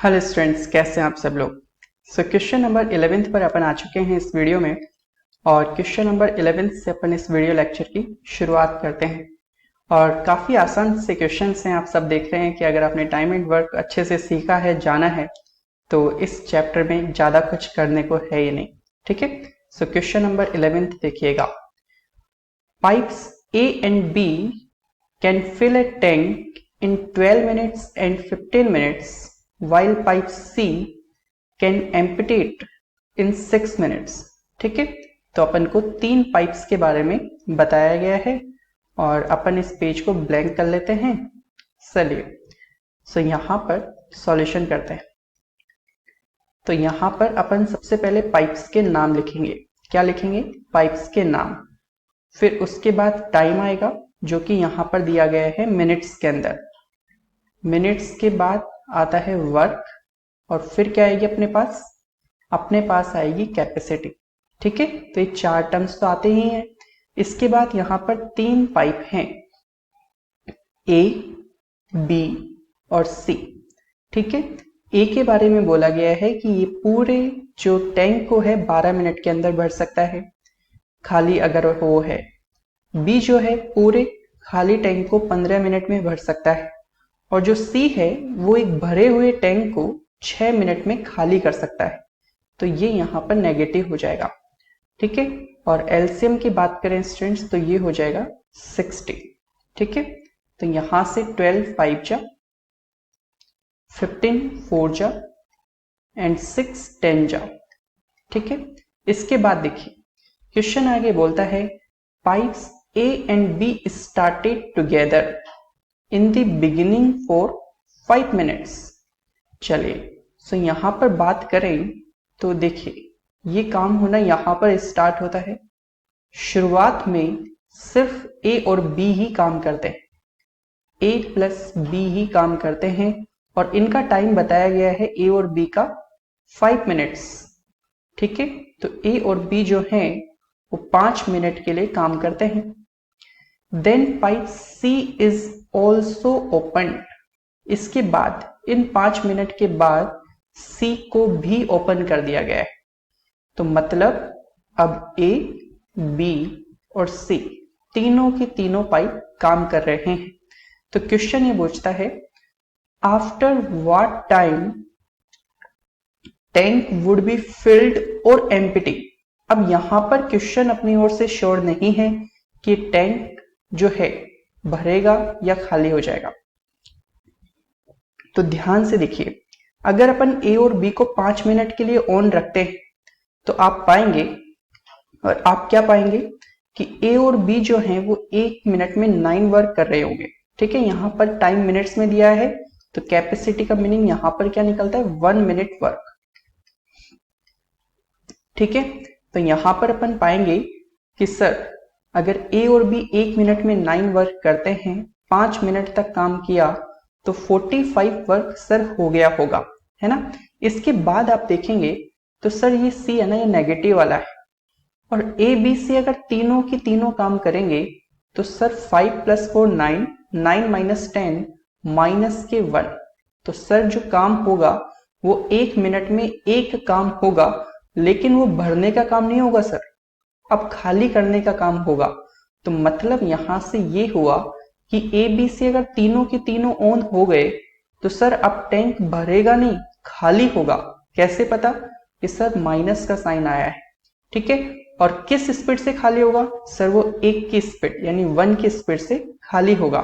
Hello students, कैसे हैं आप सब लोग। क्वेश्चन नंबर 11th पर अपन आ चुके हैं इस वीडियो में। और क्वेश्चन नंबर 11th से अपन इस वीडियो लेक्चर की शुरुआत करते हैं। और काफ़ी आसान से क्वेश्चंस हैं। आप सब देख रहे हैं कि अगर आपने टाइम एंड वर्क अच्छे से सीखा है, जाना है, तो इस चैप्टर में ज़्यादा कुछ करने को है ही नहीं। ठीक है, क्वेश्चन नंबर 11th देखिएगा। Pipes A and B can fill a tank in 12 minutes and 15 minutes while pipe C can empty it in 6 minutes। ठीक है, तो अपन को 3 पाइप्स के बारे में बताया गया है और अपन इस पेज को ब्लैंक कर लेते हैं। चलिए यहाँ पर सॉल्यूशन करते हैं। तो यहाँ पर अपन सबसे पहले पाइप्स के नाम लिखेंगे। क्या लिखेंगे? पाइप्स के नाम। फिर उसके बाद टाइम आएगा जो कि यहाँ पर दिया गया है मिनट्स के अंदर। मिनट्स के बाद आता है वर्क और फिर क्या आएगी अपने पास? अपने पास आएगी कैपेसिटी। ठीक है, तो ये 4 टर्म्स तो आते ही हैं। इसके बाद यहाँ पर 3 पाइप हैं, ए, बी और सी। ठीक है, ए के बारे में बोला गया है कि ये पूरे जो टैंक को है 12 मिनट के अंदर भर सकता है, खाली अगर वो है। बी जो है पूरे खाली टैंक को 15 मिनट में भर सकता है। और जो सी है वो एक भरे हुए टैंक को 6 मिनट में खाली कर सकता है। तो ये यहाँ पर नेगेटिव हो जाएगा। ठीक है, और एलसीएम की बात करें स्टूडेंट्स तो ये हो जाएगा 60। ठीक है, तो यहाँ से 12 5 जा, 15 4 जा एंड 6 10 जा। ठीक है, इसके बाद देखिए क्वेश्चन आगे बोलता है pipes A and B started together in the beginning for 5 minutes। चलिए यहाँ पर बात करें तो देखिए ये काम होना यहाँ पर स्टार्ट होता है। शुरुआत में सिर्फ A और B ही काम करते हैं, A प्लस B ही काम करते हैं और इनका टाइम बताया गया है A और B का 5 मिनट्स। ठीक है, तो A और B जो हैं वो 5 मिनट के लिए काम करते हैं। Then pipe C is also open. इसके बाद इन 5 मिनट के बाद C को भी ओपन कर दिया गया है। तो मतलब अब A, B और C तीनों की तीनों पाइप काम कर रहे हैं। तो क्वेश्चन ये पूछता है after what time tank would be filled और एम्प्टी। अब यहां पर क्वेश्चन अपनी ओर से श्योर नहीं है कि टैंक जो है भरेगा या खाली हो जाएगा। तो ध्यान से देखिए, अगर अपन ए और बी को 5 मिनट के लिए ऑन रखते हैं तो आप पाएंगे और आप क्या पाएंगे कि ए और बी जो हैं वो 1 मिनट में 9 वर्क कर रहे होंगे। ठीक है, यहां पर टाइम मिनट्स में दिया है तो कैपेसिटी का मीनिंग यहां पर क्या निकलता है? 1 मिनट वर्क। ठीक है, तो यहां पर अपन पाएंगे कि सर अगर ए और बी 1 मिनट में 9 वर्क करते हैं, 5 मिनट तक काम किया तो 45 वर्क सर हो गया होगा, है ना। इसके बाद आप देखेंगे तो सर ये सी है ना, ये नेगेटिव वाला है और ए बी सी अगर तीनों की तीनों काम करेंगे तो सर 5 + 4 9, 9 - 10 -1। तो सर जो काम होगा वो 1 मिनट में एक काम होगा, लेकिन वो भरने का काम नहीं होगा सर, अब खाली करने का काम होगा। तो मतलब यहां से ये हुआ कि ए बी सी अगर तीनों की तीनों ऑन हो गए तो सर अब टैंक भरेगा नहीं, खाली होगा। कैसे पता? कि सर माइनस का साइन आया है। ठीक है, और किस स्पीड से खाली होगा? सर वो 1 की स्पीड यानी 1 की स्पीड से खाली होगा।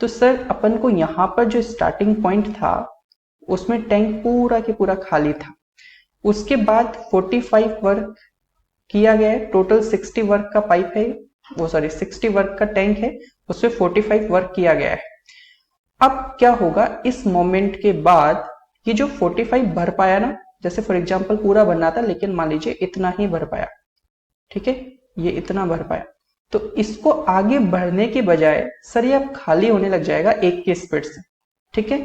तो सर अपन को यहां पर जो स्टार्टिंग पॉइंट था उसमें टैंक पूरा के पूरा खाली था। उसके बाद 45 वर्क किया गया है। टोटल 60 वर्क का पाइप है, वो सॉरी 60 वर्क का टैंक है, उसमें 45 वर्क किया गया है। अब क्या होगा इस मोमेंट के बाद? ये जो 45 भर पाया ना, जैसे फॉर एग्जांपल पूरा भरना था लेकिन मान लीजिए इतना ही भर पाया। ठीक है, ये इतना भर पाया, तो इसको आगे बढ़ने के बजाय सर ये अब खाली होने लग जाएगा 1 की स्पीड से। ठीक है,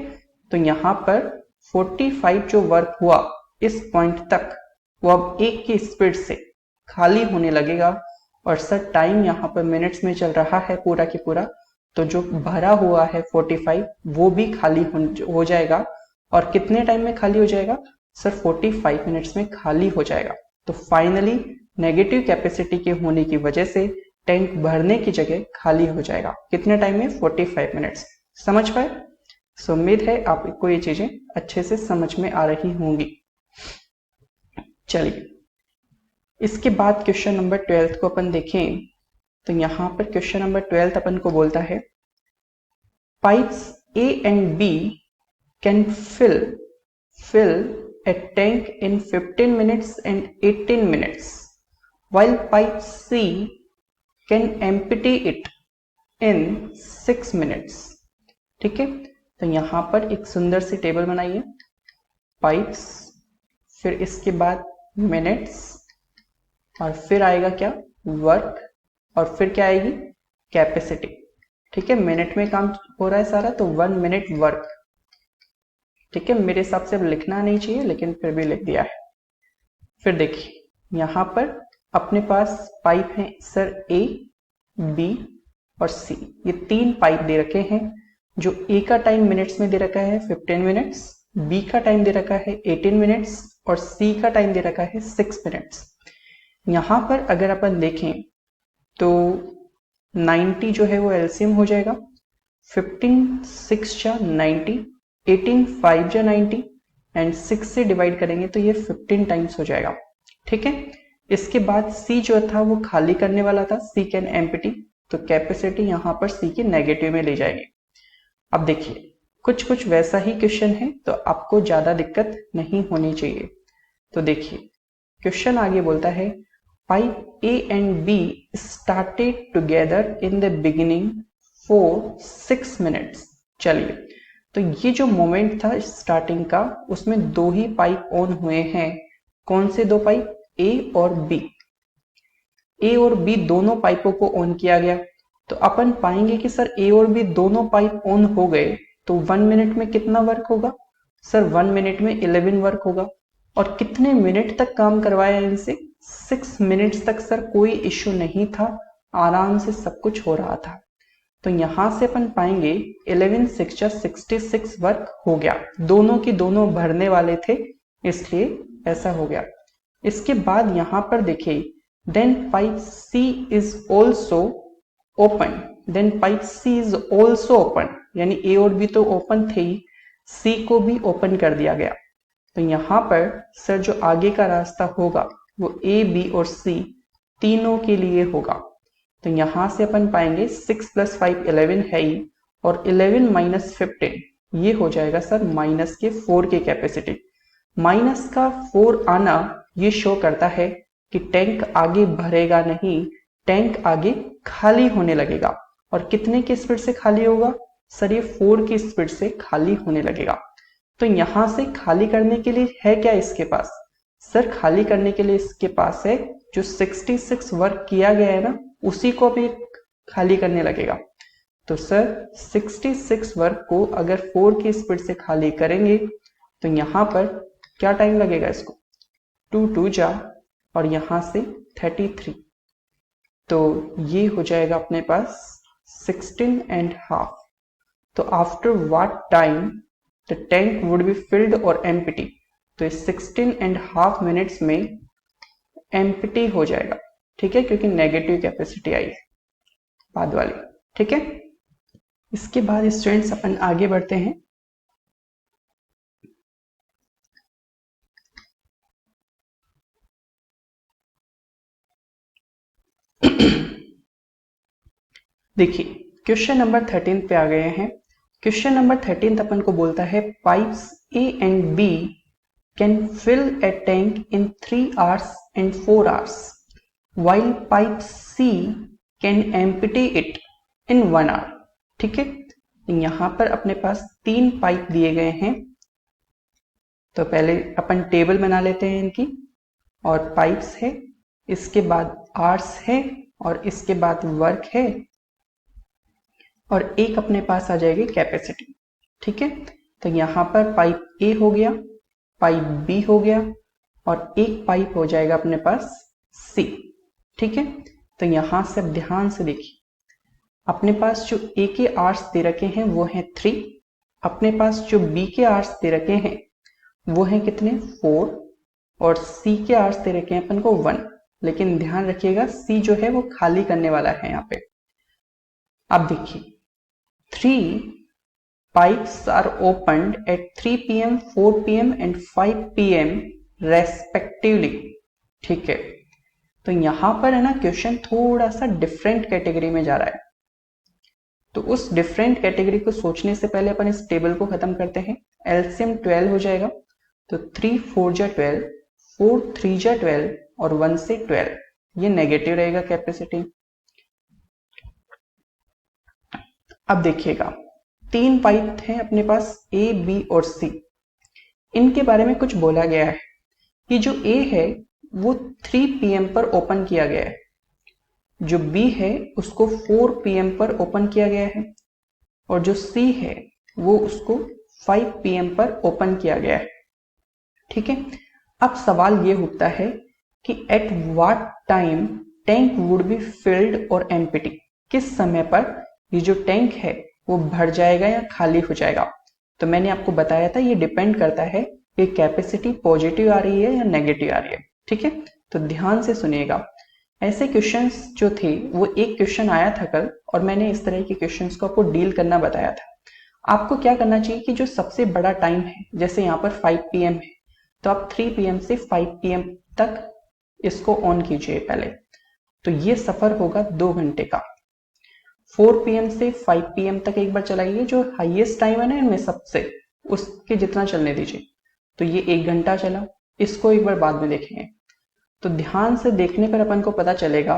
तो यहां पर 45 जो वर्क हुआ इस पॉइंट तक वो अब 1 की स्पीड से खाली होने लगेगा। और सर टाइम यहाँ पर मिनट्स में चल रहा है पूरा की पूरा, तो जो भरा हुआ है 45 वो भी खाली हो जाएगा और कितने टाइम में खाली हो जाएगा सर? 45 मिनट्स में खाली हो जाएगा। तो फाइनली नेगेटिव कैपेसिटी के होने की वजह से टैंक भरने की जगह खाली हो जाएगा। कितने टाइम में? 45 मिनट्स। समझ पाए? सो उम्मीद है आपको ये चीजें अच्छे से समझ में आ रही होंगी। चलिए इसके बाद क्वेश्चन नंबर 12 को अपन देखें तो यहां पर क्वेश्चन नंबर 12 अपन को बोलता है pipes A and B can fill a tank in 15 minutes and 18 minutes while pipe C can empty it in 6 minutes। ठीक है, तो यहां पर एक सुंदर सी टेबल बनाइए, पाइप्स, फिर इसके बाद मिनट्स, और फिर आएगा क्या? वर्क, और फिर क्या आएगी? कैपेसिटी। ठीक है, मिनट में काम हो रहा है सारा, तो 1 मिनट वर्क। ठीक है, मेरे हिसाब से अब लिखना नहीं चाहिए लेकिन फिर भी लिख दिया है। फिर देखिए यहां पर अपने पास पाइप है सर A, B और C। ये 3 पाइप दे रखे हैं। जो A का टाइम मिनट्स में दे रखा है 15 मिनट्स, B का टाइम दे रखा है 18 मिनट्स और C का टाइम दे रखा है 6 मिनट्स। यहां पर अगर अपन देखें तो 90 जो है वो एलसीएम हो जाएगा। 15 6 जा 90, 18 5 जा 90 एंड 6 से डिवाइड करेंगे तो ये 15 टाइम्स हो जाएगा। ठीक है, इसके बाद C जो था वो खाली करने वाला था, C कैन एम्प्टी, तो कैपेसिटी यहां पर C के नेगेटिव में ले जाएंगे। अब देखिए कुछ वैसा ही क्वेश्चन है तो आपको ज्यादा दिक्कत नहीं होनी चाहिए। तो देखिए क्वेश्चन आगे बोलता है pipe A and B started together in the beginning for 6 minutes। चलिए, तो ये जो मोमेंट था स्टार्टिंग का उसमें 2 ही पाइप ऑन हुए हैं। कौन से 2 पाइप? A और B। A और B दोनों पाइपों को ऑन किया गया, तो अपन पाएंगे कि सर A और B दोनों पाइप ऑन हो गए तो 1 मिनट में कितना वर्क होगा? सर 1 मिनट में 11 वर्क होगा। और कितने मिनट तक काम करवाया इनसे? 6 मिनट्स तक सर कोई इश्यू नहीं था, आराम से सब कुछ हो रहा था। तो यहां से अपन पाएंगे 11 6 जा 66 वर्क हो गया। दोनों की दोनों भरने वाले थे इसलिए ऐसा हो गया। इसके बाद यहां पर देखिए then pipe C is also open, then pipe C is also open, यानी A और B तो ओपन थे ही, C को भी ओपन कर दिया गया। तो यहां पर सर जो आगे का रास्ता होगा वो A, B और C तीनों के लिए होगा। तो यहां से अपन पाएंगे 6 + 5 11 है ही, और 11 - 15 ये हो जाएगा सर माइनस के 4 की कैपेसिटी। माइनस का 4 आना ये शो करता है कि टैंक आगे भरेगा नहीं, टैंक आगे खाली होने लगेगा। और कितने की स्पीड से खाली होगा? सर ये 4 की स्पीड से खाली होने लगेगा। तो यहां से खाली करने के लिए है क्या इसके पास? सर खाली करने के लिए इसके पास है जो 66 वर्क किया गया है ना, उसी को भी खाली करने लगेगा। तो सर 66 वर्क को अगर 4 की स्पीड से खाली करेंगे तो यहां पर क्या टाइम लगेगा इसको? 2 2 जा और यहां से 33, तो ये हो जाएगा अपने पास 16.5। तो after what time the tank would be filled और एम्प्टी? तो 16.5 मिनट्स में एम्प्टी हो जाएगा। ठीक है, क्योंकि नेगेटिव कैपेसिटी आई है बाद वाली। ठीक है, इसके बाद स्टूडेंट्स अपन आगे बढ़ते हैं। देखिए क्वेश्चन नंबर 13 पे आ गए हैं। क्वेश्चन नंबर 13 अपन को बोलता है pipes A and B can fill a tank in 3 hours and 4 hours while pipe C can empty it in 1 hour। ठीक है, यहां पर अपने पास 3 पाइप दिए गए हैं। तो पहले अपन टेबल बना लेते हैं इनकी, और पाइप्स है, इसके बाद आवर्स है, और इसके बाद वर्क है, और एक अपने पास आ जाएगी कैपेसिटी। ठीक है, तो यहां पर पाइप A हो गया, पाइप B हो गया, और एक पाइप हो जाएगा अपने पास C। ठीक है, तो यहां से अब ध्यान से देखिए अपने पास जो A के आवर्स दे रखे हैं वो है 3, अपने पास जो बी के आर्स दे रखे हैं वो हैं कितने 4 और सी के आर्स दे रखे हैं अपन को 1, लेकिन ध्यान रखिएगा सी जो है वो खाली करने वाला है यहाँ पे। अब देखिए 3 pipes are opened at 3 p.m., 4 p.m. and 5 p.m. respectively। ठीक है, तो यहां पर है ना क्वेश्चन थोड़ा सा डिफरेंट कैटेगरी में जा रहा है। तो उस डिफरेंट कैटेगरी को सोचने से पहले अपन इस टेबल को खत्म करते हैं। एलसीएम 12 हो जाएगा, तो 3 4 जा 12, 4 3 जा 12 और 1 से 12, ये नेगेटिव रहेगा कैपेसिटी। अब देखिएगा 3 पाइप हैं अपने पास ए बी और सी। इनके बारे में कुछ बोला गया है कि जो ए है वो 3 PM पर ओपन किया गया है, जो बी है उसको 4 PM पर ओपन किया गया है और जो सी है वो उसको 5 PM पर ओपन किया गया है। ठीक है, अब सवाल ये उठता है कि at what time tank would be filled और एम्प्टी, किस समय पर ये जो टैंक है वो भर जाएगा या खाली हो जाएगा। तो मैंने आपको बताया था ये डिपेंड करता है कि कैपेसिटी पॉजिटिव आ रही है या नेगेटिव आ रही है। ठीक है, तो ध्यान से सुनिएगा। ऐसे क्वेश्चंस जो थे वो एक क्वेश्चन आया था कल और मैंने इस तरह के क्वेश्चंस को आपको डील करना बताया था। आपको क्या करना चाहिए कि जो सबसे बड़ा टाइम है, जैसे यहाँ पर 5 PM है, तो आप 3 PM से 5 PM तक इसको ऑन कीजिए पहले। तो ये सफर होगा 2 घंटे का। 4 PM से 5 PM तक एक बार चलाइए, जो हाईएस्ट टाइम है ना इनमें सबसे, उसके जितना चलने दीजिए। तो ये 1 घंटा चला, इसको एक बार बाद में देखेंगे। तो ध्यान से देखने पर अपन को पता चलेगा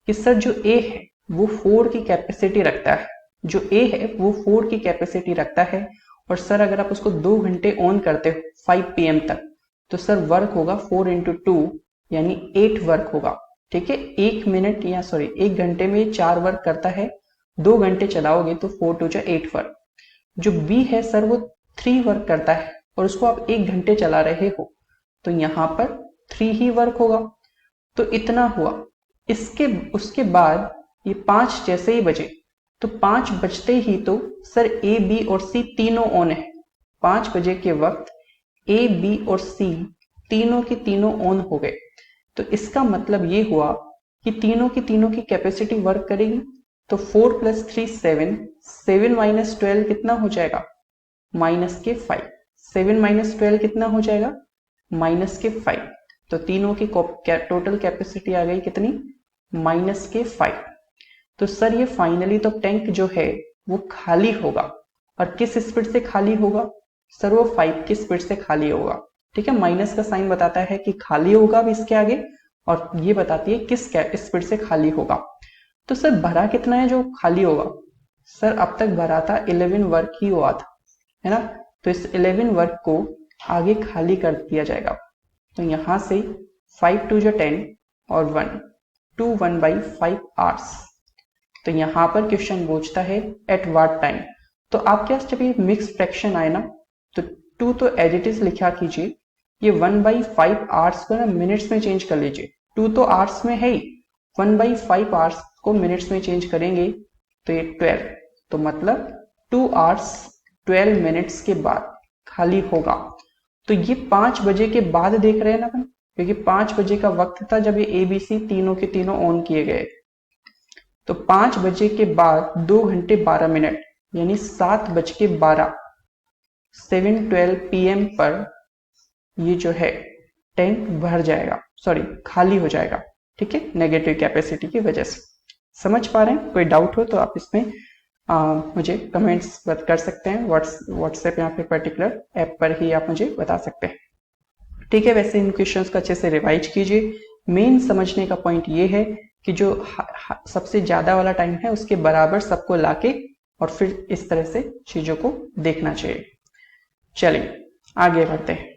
कि सर जो ए है वो 4 की कैपेसिटी रखता है, जो ए है वो 4 की कैपेसिटी रखता है। और सर अगर आप उसको 2 घंटे ऑन करते हो 5 PM तक, तो सर वर्क होगा 4 × 2 यानी 8 वर्क होगा। ठीक है, 1 घंटे में 4 वर्क करता है, 2 घंटे चलाओगे तो 4 2 8 वर्क। जो बी है सर वो 3 वर्क करता है और उसको आप 1 घंटे चला रहे हो, तो यहाँ पर 3 ही वर्क होगा। तो इतना हुआ। उसके बाद ये 5 जैसे ही बजे, तो 5 बजते ही तो सर ए बी और सी तीनों ऑन है। 5 बजे के वक्त ए बी और सी तीनों के तीनों ऑन हो गए। तो इसका मतलब ये हुआ कि तीनों की कैपेसिटी वर्क करेगी। तो 4 + 3 7, 7 - 12 कितना हो जाएगा, -5। 7 - 12 कितना हो जाएगा, -5। तो तीनों की टोटल कैपेसिटी आ गई कितनी, -5। तो सर ये फाइनली तो टैंक जो है वो खाली होगा। और किस स्पीड से खाली होगा, सर वो 5 की स्पीड से खाली होगा। ठीक है, माइनस का साइन बताता है कि खाली होगा अब इसके आगे, और ये बताती है किस स्पीड से खाली होगा। तो सर भरा कितना है जो खाली होगा, सर अब तक भरा था 11 वर्क ही हुआ था, है ना। तो इस 11 वर्क को आगे खाली कर दिया जाएगा। तो यहां से 5 2 = 10 और 1 2 1/5 आवर्स। तो यहां पर क्वेश्चन पूछता है एट व्हाट टाइम। तो आप क्या, जब ये मिक्स फ्रैक्शन आए ना, तो 2 तो एज इट इज लिखा कीजिए, ये 1/5 आवर्स को ना मिनट्स में चेंज कर लीजिए। 2 तो आवर्स में है ही, 1/5 आवर्स को मिनट्स में चेंज करेंगे तो ये 12। तो मतलब 2 आवर्स 12 मिनट्स के बाद खाली होगा। तो ये 5 बजे के बाद देख रहे हैं ना अपन, क्योंकि 5 बजे का वक्त था जब ये ABC तीनों के तीनों ऑन किए गए। तो 5 बजे के बाद 2 घंटे 12 मिनट यानी 7:12 7:12 PM पर ये जो है टैंक भर जाएगा, सॉरी खाली हो जाएगा। ठीक है, नेगेटिव कैपेसिटी की वजह से। समझ पा रहे हैं? कोई डाउट हो तो आप इसमें मुझे कमेंट्स कर सकते हैं, व्हाट्सएप या फिर पर्टिकुलर ऐप पर ही आप मुझे बता सकते हैं। ठीक है, वैसे इन क्वेश्चंस को अच्छे से रिवाइज कीजिए। मेन समझने का पॉइंट ये है कि जो सबसे ज्यादा वाला टाइम है उसके बराबर सबको लाके और फिर इस तरह से चीजों को देखना चाहिए। चलिए आगे बढ़ते हैं।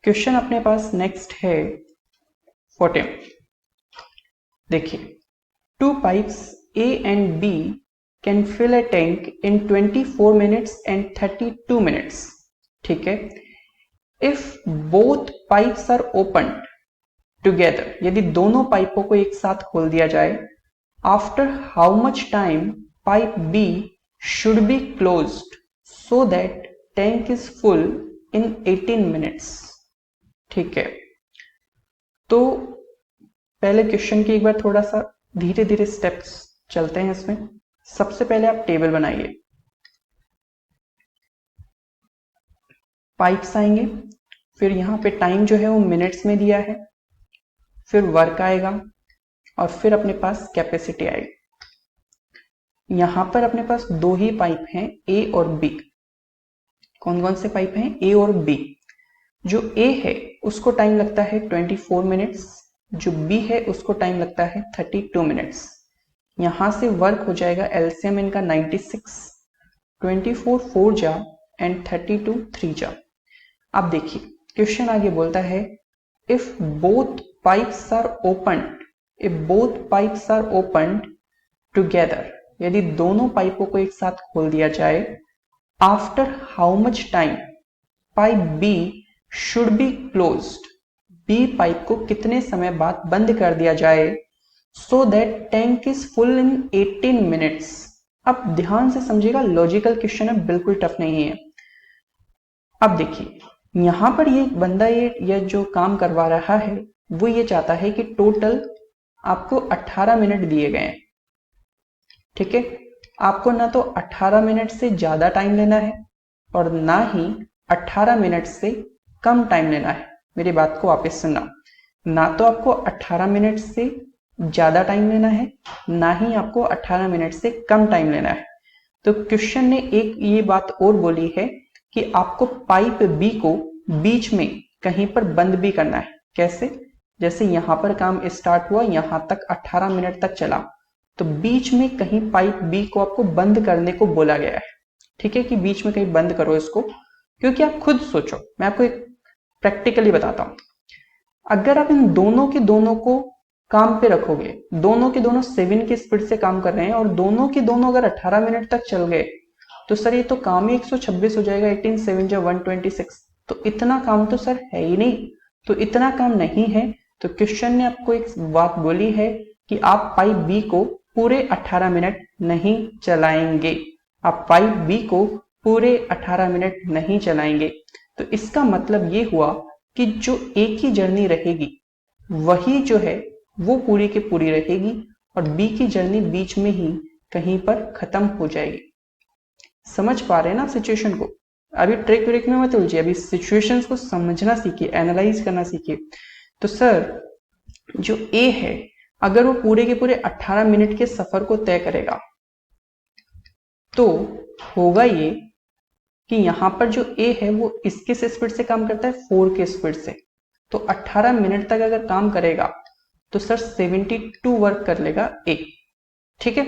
क्वेश्चन अपने पास नेक्स्ट है 14। देखिए, 2 pipes A and B can fill a tank in 24 minutes and 32 minutes. ठीक है, if both pipes are opened together, यदि दोनों पाइपों को एक साथ खोल दिया जाए, after how much time pipe B should be closed so that tank is full in 18 minutes। ठीक है, तो पहले क्वेश्चन की एक बार थोड़ा सा धीरे धीरे स्टेप्स चलते हैं इसमें। सबसे पहले आप टेबल बनाइए, पाइप्स आएंगे, फिर यहाँ पे टाइम जो है वो मिनट्स में दिया है, फिर वर्क आएगा और फिर अपने पास कैपेसिटी आएगी। यहाँ पर अपने पास दो ही पाइप हैं, ए और बी। कौन कौन से पाइप हैं? ए और बी। जो ए है उसको टाइम लगता है 24 मिनट्स, जो बी है उसको टाइम लगता है 32 मिनट्स। यहां से वर्क हो जाएगा एलसीएम इनका 96, 24 4 जा एंड 32 3 जा। अब देखिए क्वेश्चन आगे बोलता है if both pipes are opened together, यदि दोनों पाइपों को एक साथ खोल दिया जाए, after how much time pipe B should be closed, B pipe को कितने समय बाद बंद कर दिया जाए, so that tank is full in 18 minutes. अब ध्यान से समझिएगा, लॉजिकल क्वेश्चन है, बिल्कुल टफ नहीं है। अब देखिए यहां पर ये बंदा ये जो काम करवा रहा है वो ये चाहता है कि टोटल आपको 18 मिनट दिए गए हैं। ठीक है, आपको ना तो 18 मिनट से ज्यादा टाइम लेना है और ना ही 18 मिनट से कम टाइम लेना है। मेरी बात को वापस सुनना, ना तो आपको 18 मिनट से ज्यादा टाइम लेना है, ना ही आपको 18 मिनट से कम टाइम लेना है। तो क्वेश्चन ने एक ये बात और बोली है कि आपको पाइप बी को बीच में कहीं पर बंद भी करना है। कैसे? जैसे यहां पर काम स्टार्ट हुआ, यहां तक 18 मिनट तक चला, तो बीच में कहीं पाइप बी को आपको बंद करने को बोला गया है। ठीक है, कि बीच में कहीं बंद करो इसको, क्योंकि आप खुद सोचो, मैं आपको एक प्रैक्टिकली बताता हूं। अगर आप इन दोनों के दोनों को काम पे रखोगे, दोनों के दोनों 7 की स्पीड से काम कर रहे हैं और दोनों के दोनों अगर 18 मिनट तक चल गए, तो सर ये तो काम ही 126 हो जाएगा। 18 7 जा 126, तो इतना काम तो सर है ही नहीं। तो इतना काम नहीं है, तो क्वेश्चन ने आपको एक बात बोली है कि आप पाइप बी को पूरे 18 मिनट नहीं चलाएंगे, आप पाइप बी को पूरे 18 मिनट नहीं चलाएंगे। तो इसका मतलब ये हुआ कि जो एक ही जर्नी रहेगी वही जो है वो पूरी की पूरी रहेगी और बी की जर्नी बीच में ही कहीं पर खत्म हो जाएगी। समझ पा रहे हैं ना सिचुएशन को? अभी ट्रिक व्रिक में मत उलझिए, अभी सिचुएशंस को समझना सीखिए, एनालाइज करना सीखिए। तो सर जो ए है अगर वो पूरे के पूरे 18 मिनट के सफर को तय करेगा, तो होगा ये कि यहां पर जो ए है वो इसके स्पीड से काम करता है 4 के स्पीड से, तो 18 मिनट तक अगर काम करेगा तो सर 72 वर्क कर लेगा ए। ठीक है,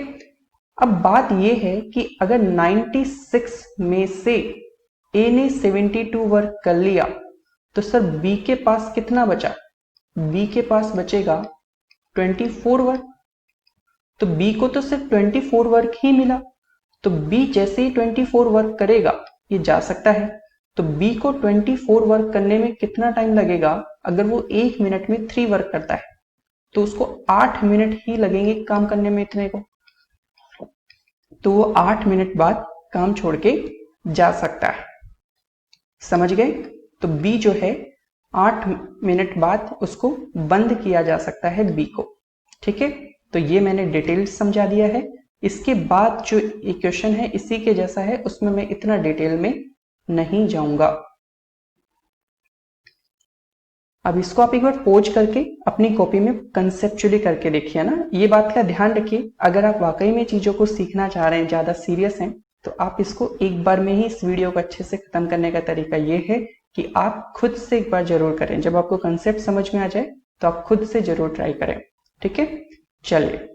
अब बात यह है कि अगर 96 में से ए ने 72 वर्क कर लिया, तो सर बी के पास कितना बचा? बी के पास बचेगा 24 वर्क। तो बी को तो सिर्फ 24 वर्क ही मिला, तो बी जैसे ही 24 वर्क करेगा ये जा सकता है। तो बी को 24 वर्क करने में कितना टाइम लगेगा? अगर वो 1 मिनट में 3 वर्क करता है तो उसको 8 मिनट ही लगेंगे काम करने में इतने को, तो वो 8 मिनट बाद काम छोड़ के जा सकता है। समझ गए? तो बी जो है 8 मिनट बाद उसको बंद किया जा सकता है बी को। ठीक है, तो ये मैंने डिटेल समझा दिया है। इसके बाद जो इक्वेशन है इसी के जैसा है, उसमें मैं इतना डिटेल में नहीं जाऊंगा। अब इसको आप एक बार पॉज करके अपनी कॉपी में कंसेप्चुअली करके देखिए ना। ये बात का ध्यान रखिए, अगर आप वाकई में चीजों को सीखना चाह रहे हैं, ज्यादा सीरियस हैं, तो आप इसको एक बार में ही इस वीडियो को अच्छे से खत्म करने का तरीका ये है कि आप खुद से एक बार जरूर करें। जब आपको कंसेप्ट समझ में आ जाए तो आप खुद से जरूर ट्राई करें। ठीक है, चलिए।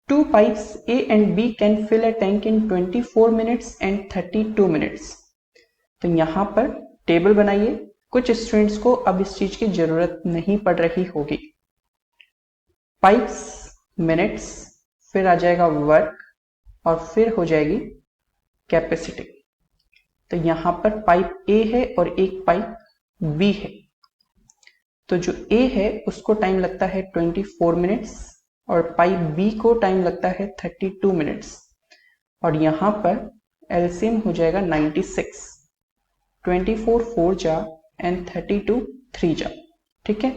2 pipes A and B can fill a tank in 24 minutes and 32 minutes। तो यहां पर टेबल बनाइए। कुछ स्टूडेंट्स को अब इस चीज की जरूरत नहीं पड़ रही होगी। पाइप्स, मिनट्स, फिर आ जाएगा वर्क और फिर हो जाएगी कैपेसिटी। तो यहां पर पाइप ए है और एक पाइप बी है। तो जो ए है उसको टाइम लगता है 24 मिनट्स और पाइप बी को टाइम लगता है 32 मिनट्स। और यहाँ पर एलसीएम हो जाएगा 96, 24 4 जा एंड 32 3 जा। ठीक है,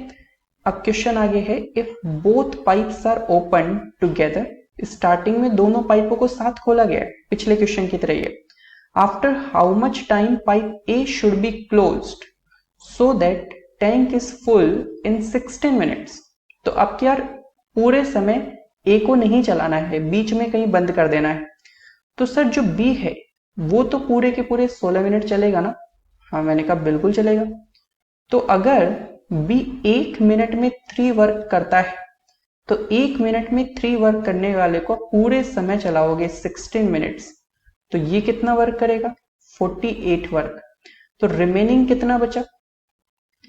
अब क्वेश्चन आगे है, if both pipes are open together, starting में दोनों पाइपों को साथ खोला गया है, पिछले क्वेश्चन की तरह ही। After how much time pipe A should be closed so that tank is full in 16 minutes. तो अब क्या, पूरे समय ए को नहीं चलाना है, बीच में कहीं बंद कर देना है। तो सर जो बी है वो तो पूरे के पूरे 16 मिनट चलेगा ना? हाँ, मैंने कहा बिल्कुल चलेगा। तो अगर बी 1 मिनट में 3 वर्क करता है, तो 1 मिनट में 3 वर्क करने वाले को पूरे समय चलाओगे 16 मिनट्स, तो ये कितना वर्क करेगा? 48 वर्क। तो रिमेनिंग कितना बचा?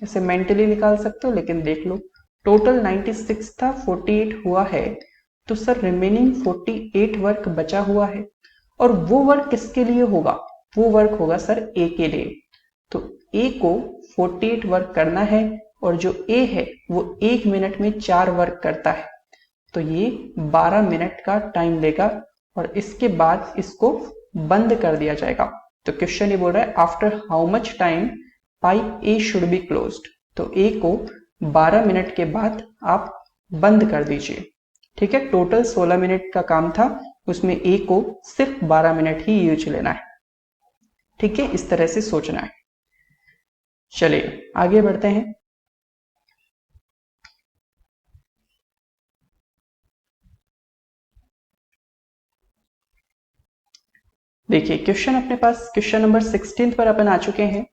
ऐसे मेंटली निकाल सकते हो, लेकिन देख लो, टोटल 96 था, 48 हुआ है, तो सर रिमेनिंग 48 वर्क बचा हुआ है। और वो वर्क किसके लिए होगा? वो वर्क होगा सर ए के लिए। तो ए को 48 वर्क करना है, और जो ए है वो 1 मिनट में 4 वर्क करता है, तो ये 12 मिनट का टाइम लेगा, और इसके बाद इसको बंद कर दिया जाएगा। तो क्वेश्चन ये बोल रहा है, after how much time pipe A should be closed, तो ए को 12 मिनट के बाद आप बंद कर दीजिए। ठीक है, टोटल 16 मिनट का काम था, उसमें ए को सिर्फ 12 मिनट ही यूज लेना है। ठीक है, इस तरह से सोचना है। चलिए आगे बढ़ते हैं। देखिए क्वेश्चन अपने पास, क्वेश्चन नंबर 16 पर अपन आ चुके हैं।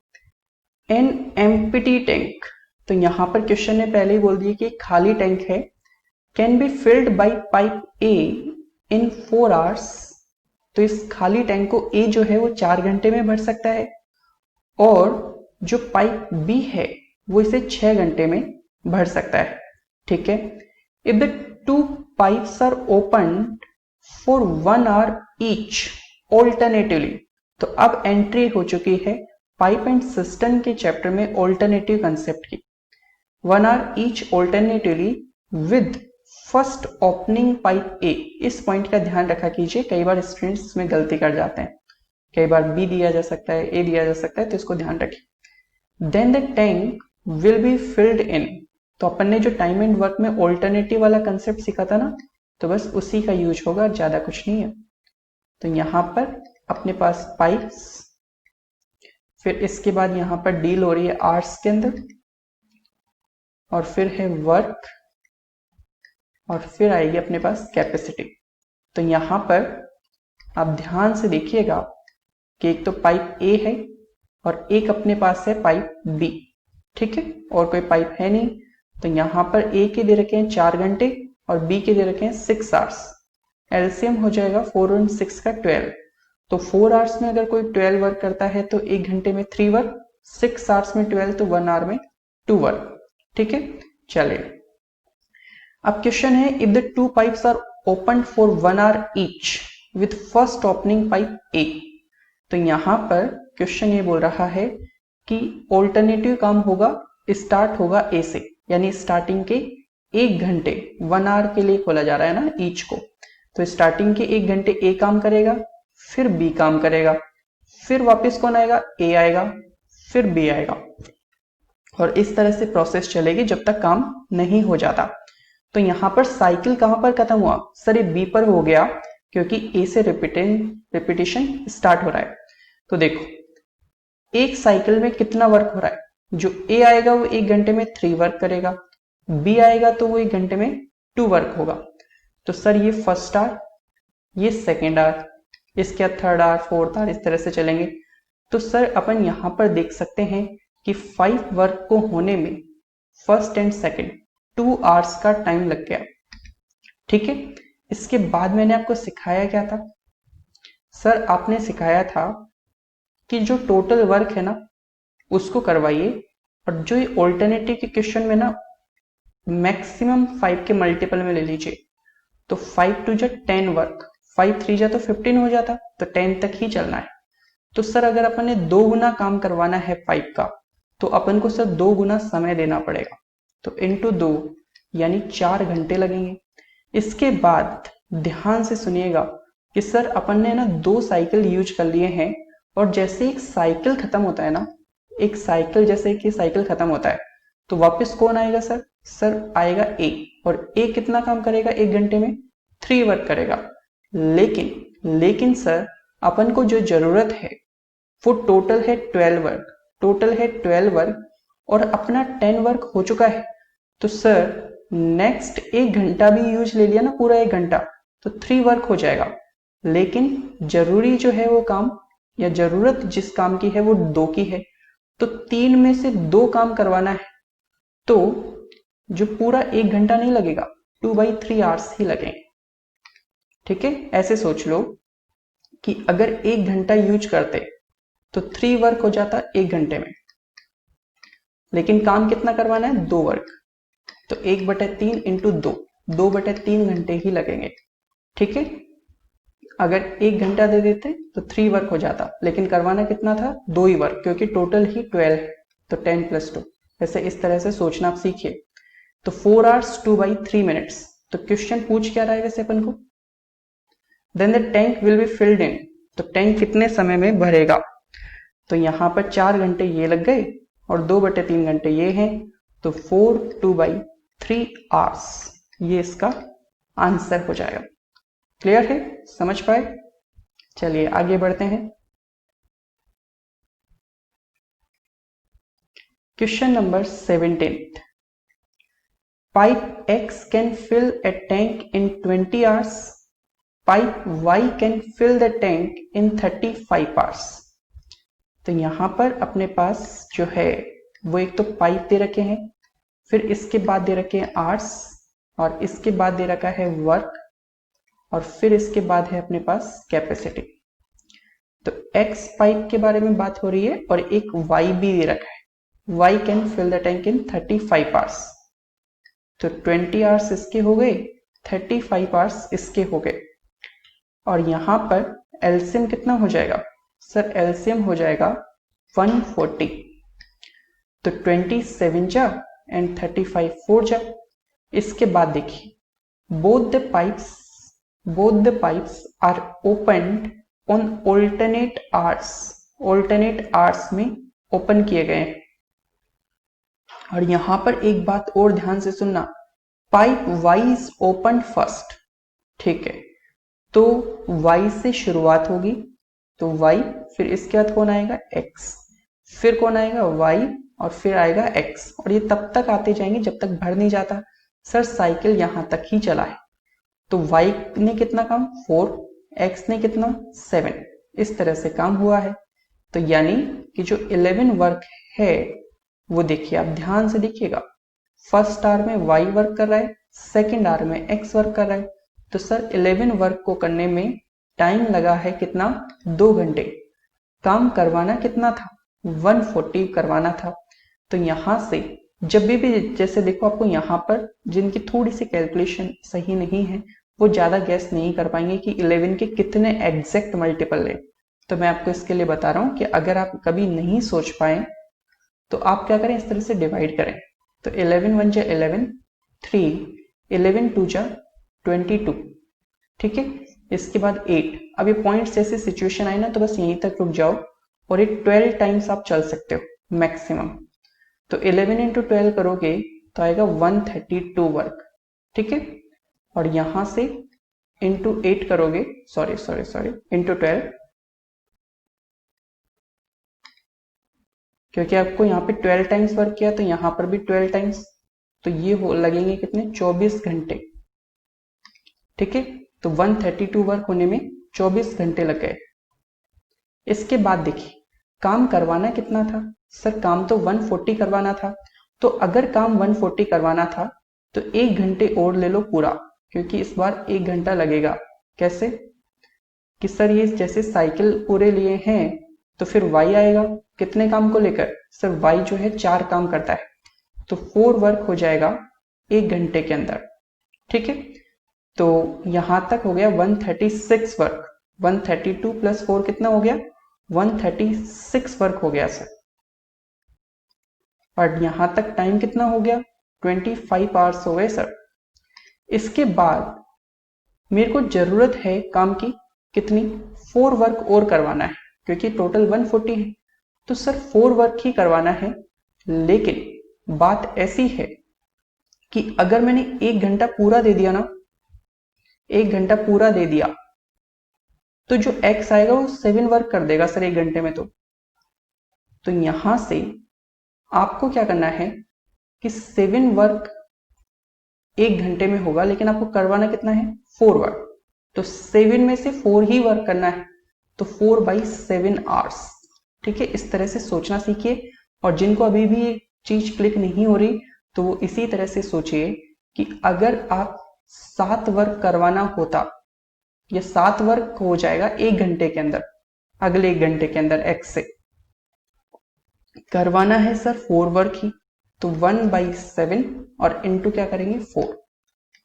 एन एम्प्टी टैंक, तो यहां पर क्वेश्चन ने पहले ही बोल दिया कि खाली टैंक है, can be filled by pipe A in 4 hours. तो इस खाली टैंक को ए जो है वो 4 घंटे में भर सकता है, और जो पाइप बी है वो इसे 6 घंटे में भर सकता है। ठीक है, if the 2 pipes are open for 1 hour each alternatively, तो अब एंट्री हो चुकी है पाइप एंड सिस्टम के चैप्टर में ऑल्टरनेटिव कंसेप्ट की। 1 hour each alternatively with first opening pipe A. इस पॉइंट का ध्यान रखा कीजिए, कई बार स्टूडेंट्स इसमें गलती कर जाते हैं, कई बार बी दिया जा सकता है, ए दिया जा सकता है, तो इसको ध्यान रखिए। Then the tank will be filled in, तो अपन ने जो टाइम एंड वर्क में ऑल्टरनेटिव वाला कंसेप्ट सीखा था ना, तो बस उसी का यूज होगा, ज्यादा कुछ नहीं है। तो यहां पर अपने पास पाइप्स, फिर इसके बाद यहां पर डील हो रही है आवर्स के अंदर, और फिर है वर्क, और फिर आएगी अपने पास कैपेसिटी। तो यहां पर आप ध्यान से देखिएगा कि एक तो पाइप ए है, और एक अपने पास है पाइप बी। ठीक है, और कोई पाइप है नहीं, तो यहां पर ए के दे रखे हैं 4 घंटे, और बी के दे रखे हैं 6 आवर्स। एलसीएम हो जाएगा 4 और 6 का 12। तो 4 आवर्स में अगर कोई 12 वर्क करता है तो 1 घंटे में 3 वर्क, 6 आवर्स में 12, तो 1 आवर में 2 वर्क। ठीक है, चलिए अब क्वेश्चन है, if the 2 pipes are open for 1 hour each with first opening pipe A. तो यहां पर क्वेश्चन ये बोल रहा है कि ऑल्टरनेटिव काम होगा, स्टार्ट होगा ए से, यानी स्टार्टिंग के 1 घंटे, 1 आवर के लिए खोला जा रहा है ना ईच को, तो स्टार्टिंग के 1 घंटे ए काम करेगा, फिर बी काम करेगा, फिर वापस कौन आएगा? ए आएगा, फिर बी आएगा, और इस तरह से प्रोसेस चलेगी जब तक काम नहीं हो जाता। तो यहां पर साइकिल कहां पर खत्म हुआ? सर ये बी पर हो गया, क्योंकि ए से रिपीटिशन स्टार्ट हो रहा है। तो देखो एक साइकिल में कितना वर्क हो रहा है? जो ए आएगा वो 1 घंटे में 3 वर्क करेगा, बी आएगा तो वो 1 घंटे में 2 वर्क होगा। तो सर ये फर्स्ट आवर, ये सेकेंड आवर, इसके बाद थर्ड आवर, फोर्थ आवर, इस तरह से चलेंगे। तो सर अपन यहां पर देख सकते हैं कि 5 वर्क को होने में फर्स्ट एंड सेकेंड 2 आवर्स का टाइम लग गया। ठीक है, इसके बाद मैंने आपको सिखाया क्या था? सर आपने सिखाया था कि जो टोटल वर्क है ना उसको करवाइए, और जो ये ऑल्टरनेटिव के क्वेश्चन में ना मैक्सिमम 5 के मल्टीपल में ले लीजिए। तो 5 टू जा 10 वर्क, 5 3 जा तो 15 हो जाता, तो 10 तक ही चलना है। तो सर अगर अपन ने 2 गुना काम करवाना है 5 का, तो अपन को सर 2 गुना समय देना पड़ेगा, तो इंटू 2 यानी 4 घंटे लगेंगे। इसके बाद ध्यान से सुनिएगा, कि सर अपन ने ना 2 साइकिल यूज कर लिए हैं और जैसे एक साइकिल खत्म होता है ना, एक साइकिल जैसे कि साइकिल खत्म होता है तो वापस कौन आएगा सर? सर आएगा ए, और ए कितना काम करेगा 1 घंटे में? 3 वर्क करेगा। लेकिन सर अपन को जो जरूरत है वो टोटल है 12 वर्क और अपना 10 वर्क हो चुका है। तो सर नेक्स्ट 1 घंटा भी यूज ले लिया ना, पूरा 1 घंटा, तो 3 वर्क हो जाएगा। लेकिन जरूरी जो है वो काम या जरूरत जिस काम की है वो 2 की है, तो 3 में से 2 काम करवाना है, तो जो पूरा 1 घंटा नहीं लगेगा, 2/3 आवर्स ही लगेंगे। ठीक है, ऐसे सोच लो कि अगर 1 घंटा यूज करते तो 3 वर्क हो जाता 1 घंटे में, लेकिन काम कितना करवाना है? 2 वर्क, तो 1/3 इंटू 2/3 घंटे ही लगेंगे। ठीक है, अगर 1 घंटा दे देते तो 3 वर्क हो जाता, लेकिन करवाना कितना था? 2 ही वर्क, क्योंकि टोटल ही 12 है, तो 10 + 2। वैसे इस तरह से सोचना आप सीखिए। तो 4 आवर्स 2/3 मिनट्स। तो क्वेश्चन पूछ क्या रहा है वैसे अपन को? Then the tank will be filled in, तो टैंक कितने समय में भरेगा? तो यहां पर 4 घंटे ये लग गए और 2/3 घंटे ये हैं, तो 4 2/3 आवर्स, ये इसका आंसर हो जाएगा। क्लियर है? समझ पाए? चलिए आगे बढ़ते हैं। Question number 17। Pipe X can fill a tank in 20 hours. Pipe Y can fill the tank in 35 hours. तो यहां पर अपने पास जो है वो एक तो पाइप दे रखे हैं, फिर इसके बाद दे रखे हैं आवर्स, और इसके बाद दे रखा है वर्क, और फिर इसके बाद है अपने पास कैपेसिटी। तो X पाइप के बारे में बात हो रही है और एक Y भी दे रखा है, Y can fill the tank in 35 hours. तो 20 आवर्स इसके हो गए, 35 आवर्स इसके हो गए, और यहां पर एलसीएम कितना हो जाएगा? सर एलसीएम हो जाएगा 140। तो 27 जा एंड 35 4 जा। इसके बाद देखिए both the pipes are opened on alternate hours में ओपन किए गए हैं। और यहां पर एक बात और ध्यान से सुनना, pipe Y is open first. ठीक है, तो Y से शुरुआत होगी, तो Y, फिर इसके बाद कौन आएगा? X, फिर कौन आएगा? Y, और फिर आएगा X, और ये तब तक आते जाएंगे जब तक भर नहीं जाता। सर साइकिल यहां तक ही चला है, तो Y ने कितना काम? 4, X ने कितना? 7। इस तरह से काम हुआ है। तो यानी कि जो 11 वर्क है वो देखिए, आप ध्यान से देखिएगा, फर्स्ट आवर में Y वर्क कर रहा है, सेकेंड आवर में X वर्क कर रहा है। तो सर 11 वर्क को करने में टाइम लगा है कितना? 2 घंटे। काम करवाना कितना था? 140 करवाना था। तो यहां से जब भी जैसे देखो, आपको यहाँ पर जिनकी थोड़ी सी कैलकुलेशन सही नहीं है वो ज्यादा गैस नहीं कर पाएंगे कि 11 के कितने एग्जैक्ट मल्टीपल है। तो मैं आपको इसके लिए बता रहा हूं कि अगर आप कभी नहीं सोच पाए तो आप क्या करें, इस तरह से डिवाइड करें। तो 11 1 जा 11, 3, 11 2 जा 22। ठीक है, इसके बाद 8। अब ये पॉइंट्स जैसे सिचुएशन आई ना, तो बस यहीं तक रुक जाओ, और ये 12 टाइम्स आप चल सकते हो मैक्सिमम। तो 11 इंटू 12 करोगे तो आएगा 132 वर्क। ठीक है, और यहां से इंटू 8 करोगे, सॉरी इंटू 12, क्योंकि आपको यहाँ पे 12 टाइम्स वर्क किया तो यहां पर भी 12 टाइम्स, तो ये हो लगेंगे कितने? 24 घंटे। ठीक है, तो 132 वर्क होने में 24 घंटे लग गए। इसके बाद देखिए काम करवाना कितना था? सर काम तो 140 करवाना था। तो अगर काम 140 करवाना था तो 1 घंटे और ले लो पूरा, क्योंकि इस बार 1 घंटा लगेगा। कैसे? कि सर ये जैसे साइकिल पूरे लिए हैं तो फिर Y आएगा कितने काम को लेकर? सर Y जो है 4 काम करता है, तो 4 वर्क हो जाएगा 1 घंटे के अंदर। ठीक है, तो यहां तक हो गया 136 वर्क। 132 + 4 कितना हो गया? 136 वर्क हो गया सर। और यहां तक टाइम कितना हो गया? 25 आवर्स हो गए सर। इसके बाद मेरे को जरूरत है काम की कितनी 4 वर्क और करवाना है, क्योंकि टोटल 140 है, तो सर 4 वर्क ही करवाना है। लेकिन बात ऐसी है कि अगर मैंने 1 घंटा पूरा दे दिया ना, 1 घंटा पूरा दे दिया, तो जो x आएगा वो 7 वर्क कर देगा सर 1 घंटे में। तो यहां से आपको क्या करना है कि 7 वर्क 1 घंटे में होगा, लेकिन आपको करवाना कितना है 4 वर्क, तो 7 में से 4 ही वर्क करना है, तो 4/7 आवर्स। ठीक है, इस तरह से सोचना सीखिए। और जिनको अभी भी ये चीज क्लिक नहीं हो रही, तो वो इसी तरह से सोचिए कि अगर आप 7 वर्क करवाना होता, या 7 वर्क हो जाएगा 1 घंटे के अंदर, अगले 1 घंटे के अंदर x से करवाना है सर 4 वर्क ही, तो 1/7 और इनटू क्या करेंगे 4,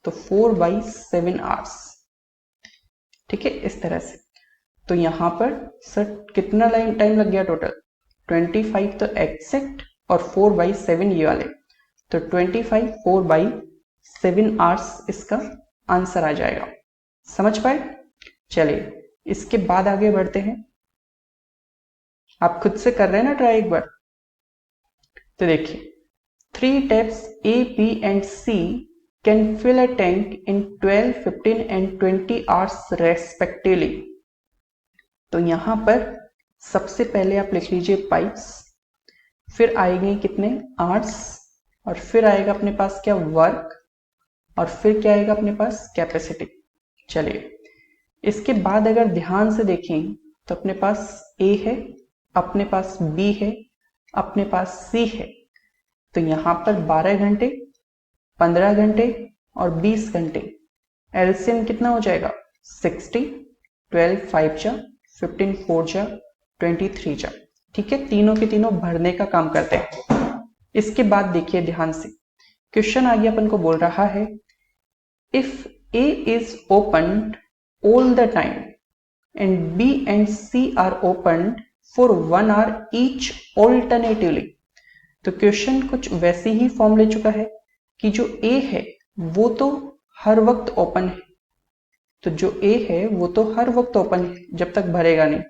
तो 4/7 आवर्स। ठीक है, इस तरह से। तो यहां पर सर कितना टाइम लग गया टोटल 25, तो एक्सेक्ट, और 4/7 ये वाले, तो 25 4/7 आवर्स इसका आंसर आ जाएगा। समझ पाए? चलिए इसके बाद आगे बढ़ते हैं। आप खुद से कर रहे हैं ना ट्राई एक बार? तो देखिए 3 taps A, B and C can fill a tank in 12, 15 and 20 hours respectively। तो यहां पर सबसे पहले आप लिख लीजिए पाइप्स, फिर आएंगे कितने आवर्स, और फिर आएगा अपने पास क्या वर्क, और फिर क्या आएगा अपने पास कैपेसिटी। चलिए इसके बाद अगर ध्यान से देखें तो अपने पास A है, अपने पास B है, अपने पास C है, तो यहां पर 12 घंटे, 15 घंटे और 20 घंटे, एलसीएम कितना हो जाएगा 60, 12 5 जा, 15 4 जा, 23 जा। ठीक है, तीनों के तीनों भरने का काम करते हैं। इसके बाद देखिए ध्यान से, क्वेश्चन आगे अपन को बोल रहा है if A is opened all the time and B and C are opened for 1 hour each alternatively। तो क्वेश्चन कुछ वैसे ही फॉर्म ले चुका है कि जो A है वो तो हर वक्त ओपन है, तो जो A है वो तो हर वक्त ओपन है जब तक भरेगा नहीं,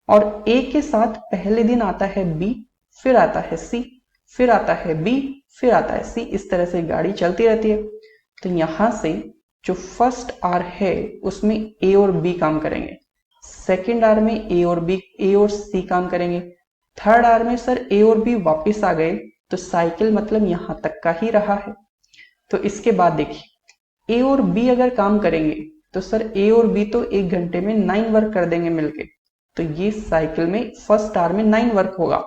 और A के साथ पहले दिन आता है B, फिर आता है C, फिर आता है B, फिर आता है C, इस तरह से गाड़ी चलती रहती है। तो यहां से जो फर्स्ट आर है उसमें A और B काम करेंगे, सेकेंड आर में A और C काम करेंगे, थर्ड आर में सर A और B वापस आ गए, तो साइकिल मतलब यहां तक का ही रहा है। तो इसके बाद देखिए A और B अगर काम करेंगे तो सर A और B तो 1 घंटे में 9 वर्क कर देंगे मिलके, तो ये साइकिल में फर्स्ट आर में 9 वर्क होगा।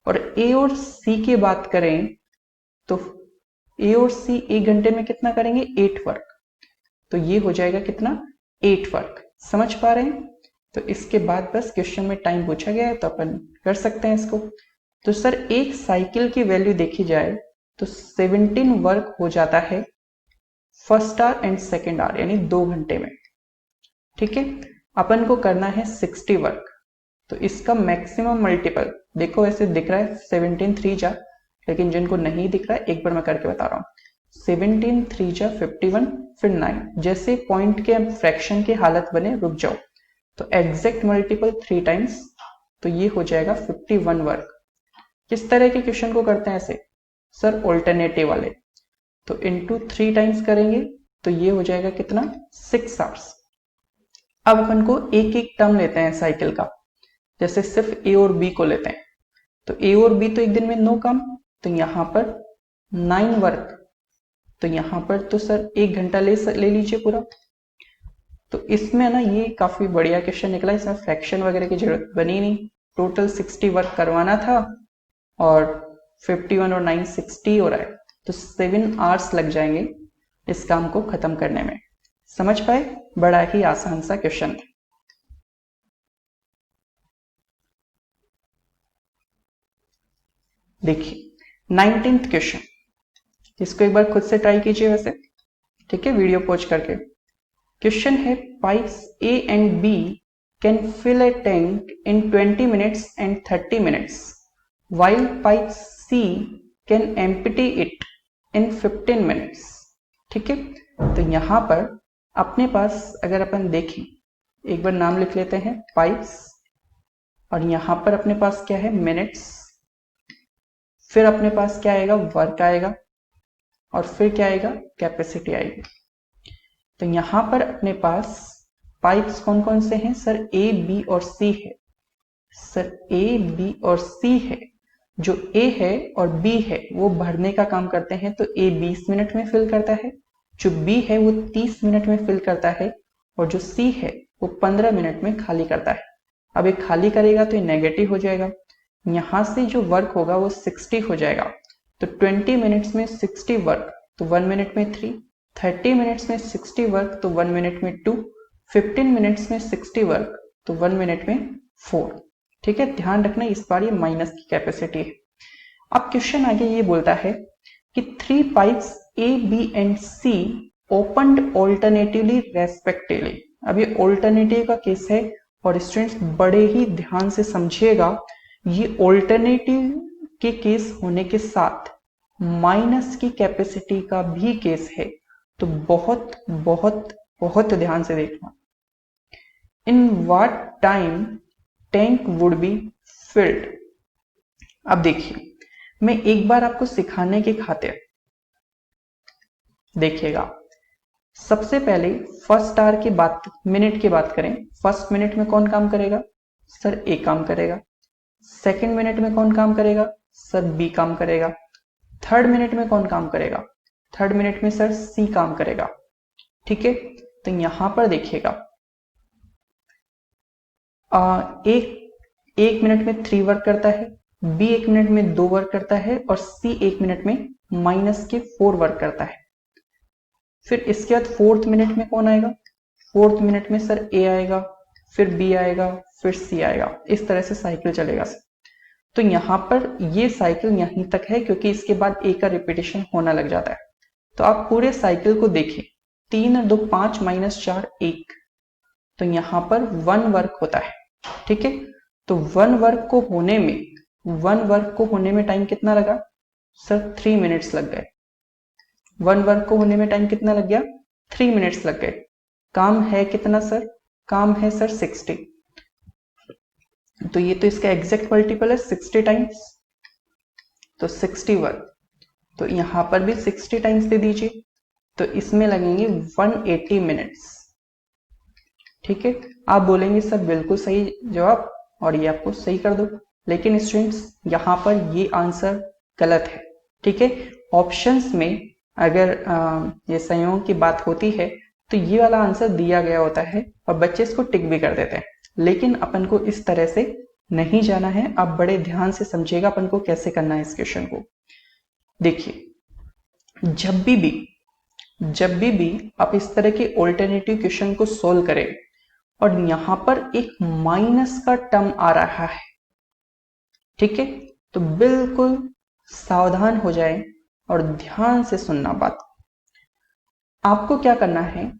और A और C की बात करें तो A और C 1 घंटे में कितना करेंगे 8 वर्क, तो ये हो जाएगा कितना 8 वर्क। समझ पा रहे हैं? तो इसके बाद बस क्वेश्चन में टाइम पूछा गया है तो अपन कर सकते हैं इसको। तो सर एक साइकिल की वैल्यू देखी जाए तो 17 वर्क हो जाता है first hour and second hour, यानी 2 घंटे में। ठीक है, अपन को करना है 60 वर्क, तो इसका मैक्सिमम मल्टीपल देखो, ऐसे दिख रहा है 17 3 जा, लेकिन जिनको नहीं दिख रहा है एक बार मैं करके बता रहा हूँ। 17 3 जा 51, फिर 9, जैसे पॉइंट के फ्रैक्शन के हालत बने रुक जाओ, तो एग्जैक्ट मल्टीपल 3 टाइम्स, तो ये हो जाएगा 51 वर्क। किस तरह के क्वेश्चन को करते हैं ऐसे सर ऑल्टरनेटिव वाले, तो इनटू 3 टाइम्स करेंगे तो ये हो जाएगा कितना 6 आवर्स। अब अपन को एक एक टर्म लेते हैं साइकिल का, जैसे सिर्फ A और B को लेते हैं, तो A और B तो एक दिन में 9 काम, तो यहां पर 9 वर्क, तो यहां पर तो सर 1 घंटा ले लीजिए पूरा। तो इसमें ना ये काफी बढ़िया क्वेश्चन निकला, इसमें फ्रैक्शन वगैरह की जरूरत बनी नहीं, टोटल 60 वर्क करवाना था और 51 और 9 60 हो रहा है, तो 7 आवर्स लग जाएंगे इस काम को खत्म करने में। समझ पाए? बड़ा ही आसान सा क्वेश्चन था। देखिए 19th क्वेश्चन, इसको एक बार खुद से ट्राई कीजिए वैसे, ठीक है, वीडियो पॉज करके। क्वेश्चन है pipes A and B can fill a tank in 20 minutes and 30 minutes while pipe C can empty it in 15 minutes. ठीक है, तो यहां पर अपने पास अगर अपन देखें एक बार नाम लिख लेते हैं पाइप्स, और यहां पर अपने पास क्या है मिनट्स, फिर अपने पास क्या आएगा वर्क आएगा, और फिर क्या आएगा कैपेसिटी आएगी। तो यहां पर अपने पास पाइप्स कौन कौन से हैं सर, ए बी और सी है। सर ए बी और सी है, जो ए है और बी है वो भरने का काम करते हैं, तो ए 20 मिनट में फिल करता है, जो बी है वो 30 मिनट में फिल करता है, और जो सी है वो 15 मिनट में खाली करता है। अब ये खाली करेगा तो ये नेगेटिव हो जाएगा, यहां से जो वर्क होगा वो 60 हो जाएगा, तो 20 मिनट्स में 60 वर्क तो 1 मिनट में 3, 30 मिनट्स में 60 वर्क तो 1 मिनट में 2, 15 मिनट्स में 60 वर्क तो 1 मिनट में 4। ठीक है, ध्यान रखना इस बार ये माइनस की कैपेसिटी है। अब क्वेश्चन आगे ये बोलता है कि 3 pipes A B and C opened alternatively respectively. अब ये ऑल्टरनेटिव का केस है और स्टूडेंट्स बड़े ही ध्यान से समझिएगा, ये ऑल्टरनेटिव के केस होने के साथ माइनस की कैपेसिटी का भी केस है, तो बहुत बहुत बहुत ध्यान से देखना। In what time tank would be filled. अब देखिए, मैं एक बार आपको सिखाने के खातिर देखिएगा, सबसे पहले फर्स्ट आवर की बात, मिनट की बात करें, फर्स्ट मिनट में कौन काम करेगा सर ए काम करेगा, सेकंड मिनट में कौन काम करेगा सर बी काम करेगा, थर्ड मिनट में कौन काम करेगा, थर्ड मिनट में सर सी काम करेगा। ठीक है, तो यहां पर देखिएगा एक मिनट में 3 वर्क करता है, बी 1 मिनट में 2 वर्क करता है, और सी 1 मिनट में माइनस के 4 वर्क करता है। फिर इसके बाद फोर्थ मिनट में कौन आएगा, फोर्थ मिनट में सर ए आएगा, फिर बी आएगा, फिर सी आएगा, इस तरह से साइकिल चलेगा सर। तो यहां पर ये साइकिल यहीं तक है, क्योंकि इसके बाद ए का रिपीटेशन होना लग जाता है। तो आप पूरे साइकिल को देखें, 3 और 2 5 माइनस 4 1, तो यहां पर 1 वर्क होता है। ठीक है, तो 1 वर्क को होने में टाइम कितना लगा सर 3 मिनट्स लग गए। 1 वर्क को होने में टाइम कितना लग गया 3 मिनट्स लग गए। काम है कितना सर, काम है सर 60, तो ये तो इसका एग्जैक्ट मल्टीपल है 60 टाइम्स, तो 60 वर्क, तो यहां पर भी 60 टाइम्स दे दीजिए, तो इसमें लगेंगे 180 मिनट्स। ठीक है, आप बोलेंगे सर बिल्कुल सही जवाब और ये आपको सही कर दो, लेकिन स्टूडेंट्स यहां पर ये आंसर गलत है। ठीक है, ऑप्शंस में अगर ये संयोग की बात होती है तो ये वाला आंसर दिया गया होता है और बच्चे इसको टिक भी कर देते हैं, लेकिन अपन को इस तरह से नहीं जाना है। आप बड़े ध्यान से समझिएगा अपन को कैसे करना है इस क्वेश्चन को। देखिए, जब भी आप इस तरह के ऑल्टरनेटिव क्वेश्चन को सोल्व करें और यहां पर एक माइनस का टर्म आ रहा है, ठीक है, तो बिल्कुल सावधान हो जाए और ध्यान से सुनना बात। आपको क्या करना है,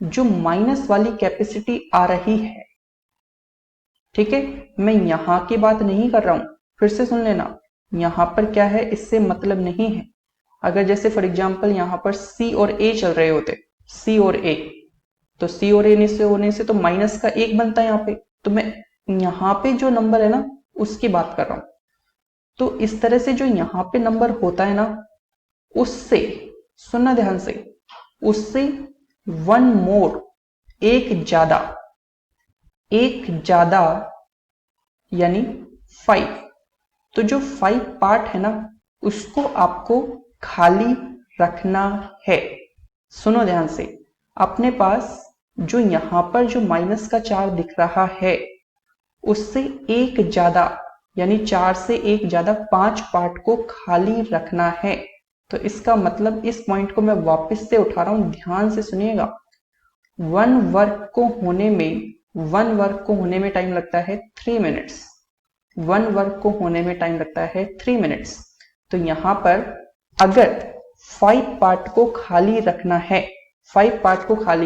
जो माइनस वाली कैपेसिटी आ रही है, ठीक है, मैं यहां की बात नहीं कर रहा हूं, फिर से सुन लेना, यहां पर क्या है इससे मतलब नहीं है। अगर जैसे फॉर एग्जांपल यहां पर सी और ए चल रहे होते, सी और ए, तो सी और ए से होने से तो माइनस का 1 बनता है यहाँ पे, तो मैं यहां पे जो नंबर है ना उसकी बात कर रहा हूं। तो इस तरह से जो यहां पे नंबर होता है ना, उससे सुनना ध्यान से, उससे 1 मोर, एक ज्यादा यानी 5, तो जो 5 पार्ट है ना उसको आपको खाली रखना है। सुनो ध्यान से, अपने पास जो यहां पर जो माइनस का 4 दिख रहा है उससे एक ज्यादा यानी 4 से एक ज्यादा 5 पार्ट को खाली रखना है। तो इसका मतलब इस पॉइंट को मैं वापस से उठा रहा हूं, ध्यान से सुनिएगा। 1 वर्क को होने में टाइम लगता है 3 मिनट्स, 1 वर्क को होने में टाइम लगता है 3 मिनट्स। तो यहां पर अगर 5 पार्ट को खाली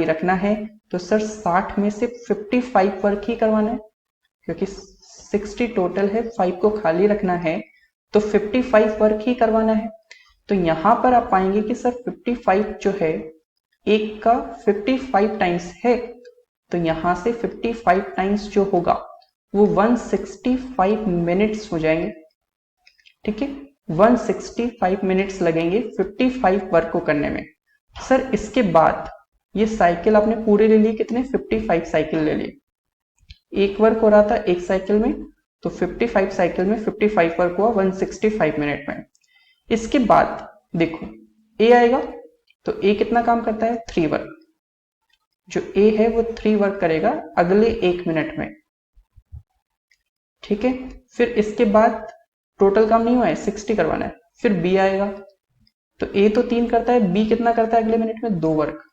रखना है, तो सर 60 में से 55 वर्क ही करवाना है, क्योंकि 60 टोटल है, 5 को खाली रखना है तो 55 वर्क ही करवाना है। तो यहां पर आप पाएंगे कि सर 55 जो है एक का 55 टाइम्स है, तो यहां से 55 टाइम्स जो होगा वो 165 मिनट्स हो जाएंगे। ठीक है, 165 मिनट्स लगेंगे 55 वर्क को करने में। सर इसके बाद ये साइकिल आपने पूरे ले लिए, कितने 55 साइकिल ले लिए, एक वर्क हो रहा था एक साइकिल में, तो 55 साइकिल में 55 वर्क हुआ 165 मिनट में। इसके बाद देखो ए आएगा, तो ए कितना काम करता है 3 वर्क, जो ए है वो 3 वर्क करेगा अगले 1 मिनट में। ठीक है, फिर इसके बाद टोटल काम नहीं हुआ है 60 करवाना है। फिर बी आएगा, तो ए तो 3 करता है, बी कितना करता है अगले मिनट में 2 वर्क,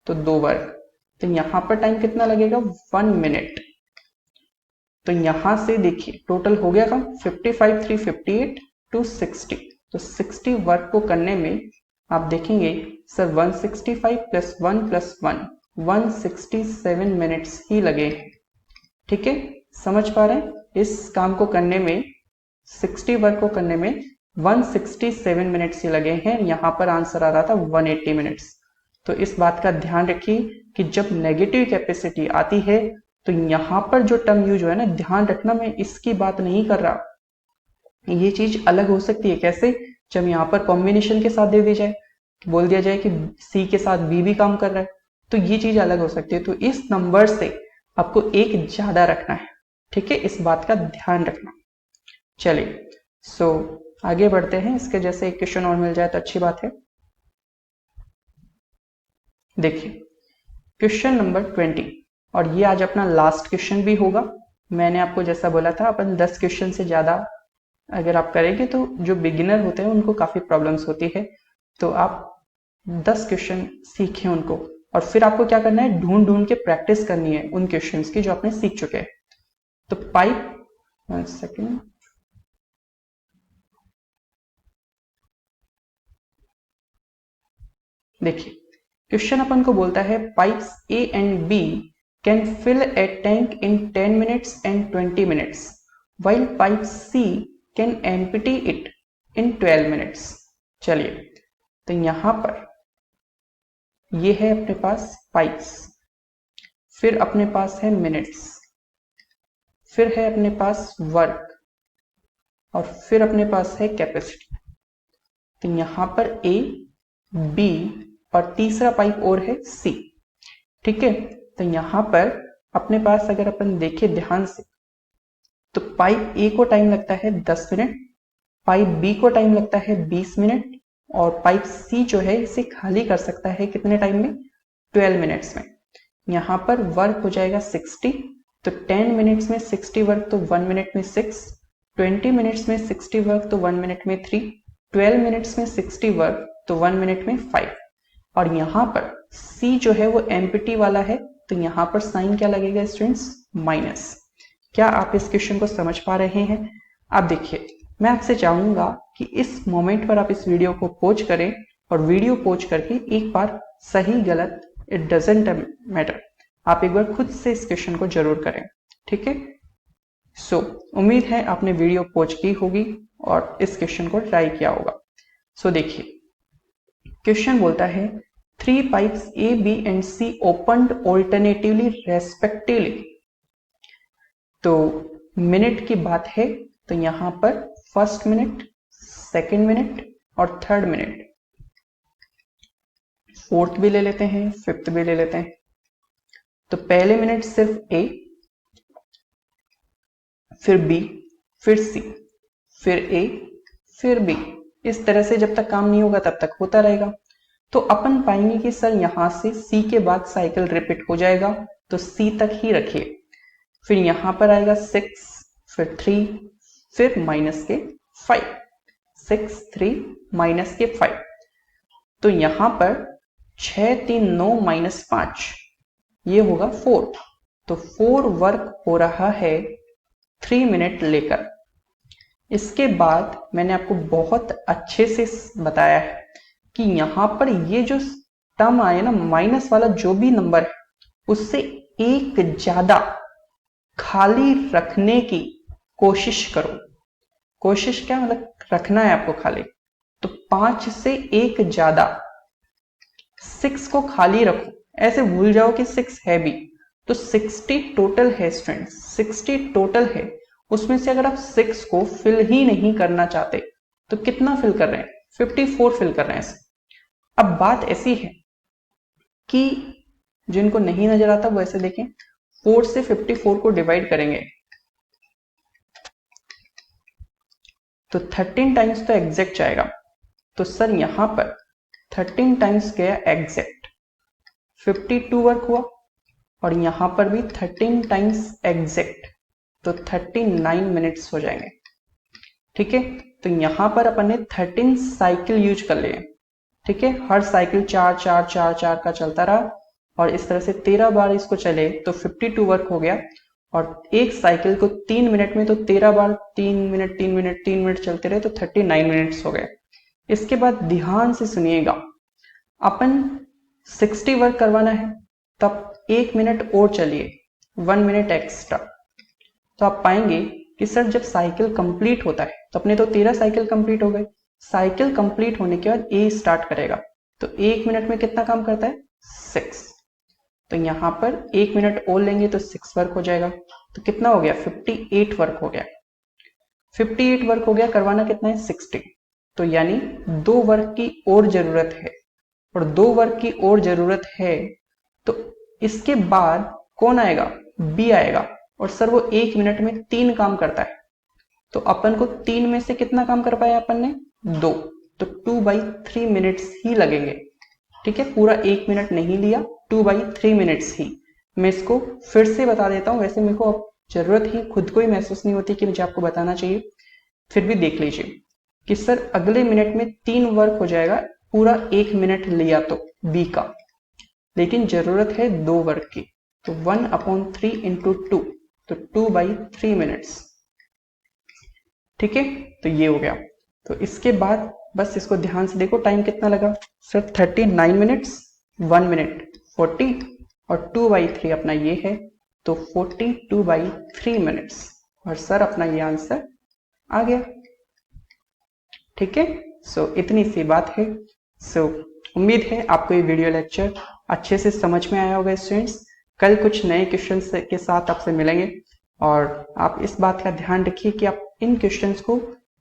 तो 2 वर्क, तो यहां पर टाइम कितना लगेगा 1 मिनट। तो यहां से देखिए टोटल हो गया काम 55 3 58 टू 60, तो 60 वर्क को करने में आप देखेंगे सर 165 प्लस 1 प्लस 1 167 मिनट्स ही लगे। ठीक है, समझ पा रहे हैं, इस काम को करने में 60 वर्क को करने में 167 मिनट्स ही लगे हैं। यहां पर आंसर आ रहा था 180 मिनट्स। तो इस बात का ध्यान रखिए कि जब नेगेटिव कैपेसिटी आती है तो यहां पर जो टर्म यूज है ना, ध्यान रखना मैं इसकी बात नहीं कर रहा, ये चीज अलग हो सकती है। कैसे, जब यहां पर कॉम्बिनेशन के साथ दे दी जाए, बोल दिया जाए कि सी के साथ बी भी काम कर रहा है, तो ये चीज अलग हो सकती है। तो इस नंबर से आपको एक ज्यादा रखना है। ठीक है, इस बात का ध्यान रखना। चलिए आगे बढ़ते हैं, इसके जैसे एक क्वेश्चन और मिल जाए तो अच्छी बात है। देखिए क्वेश्चन नंबर 20, और ये आज अपना लास्ट क्वेश्चन भी होगा। मैंने आपको जैसा बोला था अपन 10 क्वेश्चन से ज्यादा अगर आप करेंगे तो जो बिगिनर होते हैं उनको काफी प्रॉब्लम्स होती है, तो आप 10 क्वेश्चन सीखें उनको, और फिर आपको क्या करना है, ढूंढ ढूंढ के प्रैक्टिस करनी है उन क्वेश्चंस की जो आपने सीख चुके हैं। तो पाइप, 1 सेकेंड, देखिए क्वेश्चन अपन को बोलता है pipes A and B can fill a tank in 10 minutes and 20 minutes while pipe C can empty it in 12 minutes. चलिए, तो यहां पर ये है अपने पास पाइप्स, फिर अपने पास है मिनट्स, फिर है अपने पास वर्क, और फिर अपने पास है कैपेसिटी। तो यहां पर ए, बी और तीसरा पाइप और है सी। ठीक है, तो यहां पर अपने पास अगर अपन देखें ध्यान से, तो पाइप ए को टाइम लगता है 10 मिनट, पाइप बी को टाइम लगता है 20 मिनट, और पाइप सी जो है इसे खाली कर सकता है कितने टाइम में, 12 मिनट्स में। यहां पर वर्क हो जाएगा 60, तो 10 मिनट्स में 60 वर्क तो 1 मिनट में 6, 20 मिनट्स में 60 वर्क तो 1 मिनट में 3, 12 मिनट्स में 60 वर्क तो 1 मिनट में 5। और यहां पर C जो है वो एम्प्टी वाला है, तो यहां पर साइन क्या लगेगा स्टूडेंट्स, माइनस। क्या आप इस क्वेश्चन को समझ पा रहे हैं? आप देखिए, मैं आपसे चाहूंगा कि इस मोमेंट पर आप इस वीडियो को पॉज करें, और वीडियो पॉज करके एक बार सही गलत इट डजेंट मैटर, आप एक बार खुद से इस क्वेश्चन को जरूर करें। ठीक है, उम्मीद है आपने वीडियो पॉज की होगी और इस क्वेश्चन को ट्राई किया होगा। देखिए क्वेश्चन बोलता है 3 pipes A, B and C opened alternatively respectively। तो मिनट की बात है, तो यहां पर फर्स्ट मिनट, सेकेंड मिनट और थर्ड मिनट, फोर्थ भी ले लेते हैं, फिफ्थ भी ले लेते हैं। तो पहले मिनट सिर्फ ए, फिर बी, फिर सी, फिर ए, फिर बी, इस तरह से जब तक काम नहीं होगा तब तक होता रहेगा। तो अपन पाएंगे कि सर यहां से सी के बाद साइकिल रिपीट हो जाएगा, तो सी तक ही रखिए। फिर यहां पर आएगा 6, फिर 3, फिर माइनस के 5, 6 3 माइनस के 5। तो यहां पर 6 3 9 माइनस 5, ये होगा 4। तो 4 वर्क हो रहा है 3 मिनट लेकर। इसके बाद मैंने आपको बहुत अच्छे से बताया है कि यहां पर ये जो टर्म आए ना, माइनस वाला जो भी नंबर है, उससे एक ज्यादा खाली रखने की कोशिश करो। कोशिश क्या, मतलब रखना है आपको खाली। तो 5 से एक ज्यादा 6 को खाली रखो, ऐसे भूल जाओ कि 6 है भी, तो 60 टोटल है स्टूडेंट्स, 60 टोटल है। उसमें से अगर आप 6 को फिल ही नहीं करना चाहते तो कितना फिल कर रहे हैं, 54 फिल कर रहे हैं। अब बात ऐसी है कि जिनको नहीं नजर आता वो ऐसे देखें, 4 से 54 को डिवाइड करेंगे तो 13 टाइम्स तो एग्जैक्ट जाएगा। तो सर यहां पर 13 टाइम्स गया एग्जैक्ट, 52 वर्क हुआ, और यहां पर भी 13 टाइम्स एग्जैक्ट, तो 39 मिनट्स हो जाएंगे। ठीक है, तो यहां पर अपन ने 13 साइकिल यूज कर लिए। ठीक है, हर साइकिल 4 4 4 4 का चलता रहा, और इस तरह से 13 बार इसको चले तो 52 वर्क हो गया। और एक साइकिल को 3 मिनट में तो 13 बार 3 मिनट 3 मिनट 3 मिनट चलते रहे तो 39 मिनट्स हो गए। इसके बाद ध्यान से सुनिएगा, अपन 60 वर्क करवाना है तब 1 मिनट और चलिए, 1 मिनट एक्स्ट्रा। तो आप पाएंगे कि सर जब साइकिल कंप्लीट होता है तो अपने तो 13 साइकिल कंप्लीट हो गए, साइकिल कंप्लीट होने के बाद ए स्टार्ट करेगा, तो 1 मिनट में कितना काम करता है, 6। तो यहां पर 1 मिनट और लेंगे तो 6 वर्क हो जाएगा, तो कितना हो गया, 58 वर्क हो गया। 58 वर्क हो गया, करवाना कितना है, 60। तो यानी 2 वर्क की और जरूरत है, और 2 वर्क की और जरूरत है तो इसके बाद कौन आएगा, बी आएगा। और सर वो 1 मिनट में 3 काम करता है, तो अपन को 3 में से कितना काम कर पाया अपन ने, 2, तो 2/3 मिनट्स ही लगेंगे। ठीक है, पूरा 1 मिनट नहीं लिया, 2/3 मिनट्स ही। मैं इसको फिर से बता देता हूं, वैसे मेरे को अब जरूरत ही खुद को ही महसूस नहीं होती कि मुझे आपको बताना चाहिए, फिर भी देख लीजिए कि सर अगले मिनट में 3 वर्क हो जाएगा, पूरा 1 मिनट लिया तो बी का, लेकिन जरूरत है 2 वर्क की, तो 1/3 इंटू 2, तो 2/3 मिनट्स। ठीक है, तो ये हो गया। तो इसके बाद बस इसको ध्यान से देखो, टाइम कितना लगा सर, 39 मिनट्स, 1 मिनट 40, और 2/3 अपना ये है, तो 42/3 मिनट्स। और सर अपना ये आंसर आ गया। ठीक है, सो इतनी सी बात है। सो उम्मीद है आपको ये वीडियो लेक्चर अच्छे से समझ में आया होगा स्टूडेंट्स। कल कुछ नए क्वेश्चंस के साथ आपसे मिलेंगे, और आप इस बात का ध्यान रखिए कि आप इन क्वेश्चंस को,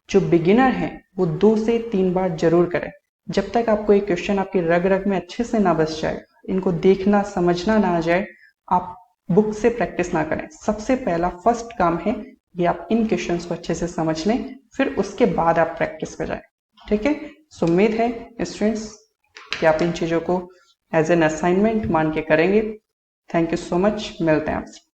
जो बिगिनर हैं वो 2 से 3 बार जरूर करें, जब तक आपको ये क्वेश्चन आपकी रग रग में अच्छे से ना बस जाए, इनको देखना समझना ना आ जाए, आप बुक से प्रैक्टिस ना करें। सबसे पहला फर्स्ट काम है ये, आप इन क्वेश्चंस को अच्छे से समझ लें, फिर उसके बाद आप प्रैक्टिस पर जाएं। ठीक है, सो उम्मीद है स्टूडेंट्स कि आप इन चीजों को एज एन असाइनमेंट मान के करेंगे। थैंक यू सो मच, मिलते हैं आपसे।